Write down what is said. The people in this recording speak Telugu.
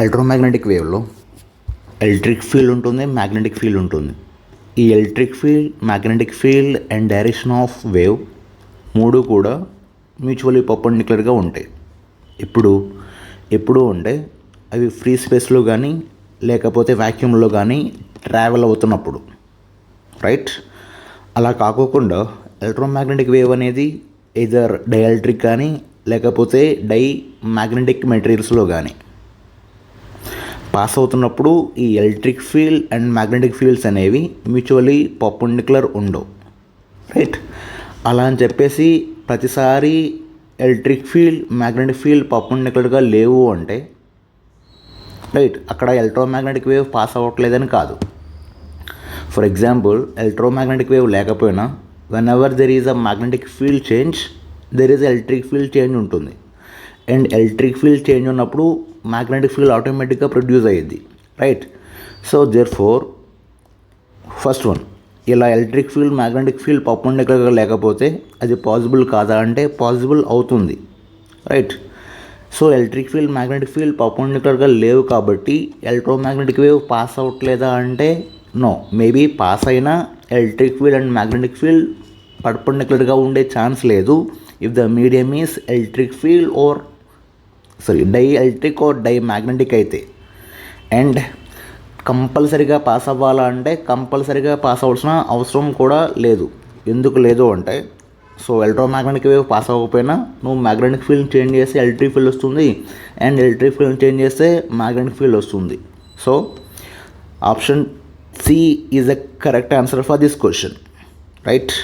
ఎలక్ట్రోమాగ్నెటిక్ వేవ్లో ఎలక్ట్రిక్ ఫీల్డ్ ఉంటుంది, మ్యాగ్నెటిక్ ఫీల్డ్ ఉంటుంది. ఈ electric field, magnetic field and direction of wave మూడు కూడా మ్యూచువల్లీ పర్పెండిక్యులర్గా ఉంటాయి. ఎప్పుడు అంటే అవి ఫ్రీ స్పేస్లో కానీ లేకపోతే వ్యాక్యూమ్లో కానీ ట్రావెల్ అవుతున్నప్పుడు, రైట్? అలా కాకోకుండా ఎలక్ట్రోమాగ్నెటిక్ వేవ్ అనేది ఎయిదర్ డైఎలక్ట్రిక్ కానీ లేకపోతే డై మ్యాగ్నెటిక్ మెటీరియల్స్లో కానీ పాస్ అవుతున్నప్పుడు ఈ electric field and magnetic fields అనేవి మ్యూచువల్లీ పర్పెండిక్యులర్ ఉండవు, రైట్? అలా అని చెప్పేసి ప్రతిసారి ఎలక్ట్రిక్ ఫీల్డ్, మ్యాగ్నెటిక్ ఫీల్డ్ పర్పెండిక్యులర్గా లేవు అంటే రైట్, అక్కడ ఎలక్ట్రోమాగ్నెటిక్ వేవ్ పాస్ అవ్వట్లేదని కాదు. ఫర్ ఎగ్జాంపుల్, ఎలక్ట్రోమాగ్నెటిక్ వేవ్ లేకపోయినా when ever there is a magnetic field change, there is electric field change ఉంటుంది. అండ్ ఎలక్ట్రిక్ ఫీల్డ్ చేంజ్ ఉన్నప్పుడు మ్యాగ్నెటిక్ ఫీల్డ్ ఆటోమేటిక్గా ప్రొడ్యూస్ అయ్యింది, right? So therefore first one, ఇలా ఎలక్ట్రిక్ ఫీల్డ్, మ్యాగ్నెటిక్ ఫీల్డ్ పర్పెండిక్యులర్గా లేకపోతే అది పాసిబుల్ కాదా అంటే పాసిబుల్ అవుతుంది, right? So electric field, magnetic field పర్పెండిక్యులర్గా లేవు కాబట్టి ఎలక్ట్రోమాగ్నెటిక్ వేవ్ పాస్ అవ్వట్లేదా అంటే నో. మేబీ పాస్ అయినా electric field and magnetic field పర్పెండిక్యులర్గా ఉండే ఛాన్స్ లేదు if the medium is electric field or dielectric or diamagnetic అయితే. అండ్ కంపల్సరీగా పాస్ అవ్వాలా అంటే కంపల్సరీగా పాస్ అవ్వాల్సిన అవసరం కూడా లేదు. ఎందుకు లేదు అంటే, సో ఎలక్ట్రోమాగ్నెటిక్ వేవ్ పాస్ అవ్వకపోయినా నువ్వు మ్యాగ్నెటిక్ ఫీల్డ్ చేంజ్ చేస్తే ఎలక్ట్రిక్ ఫీల్డ్ వస్తుంది, అండ్ ఎలక్ట్రిక్ ఫీల్డ్ చేంజ్ చేస్తే మ్యాగ్నెటిక్ ఫీల్డ్ వస్తుంది. So option C is the correct answer for this question, right?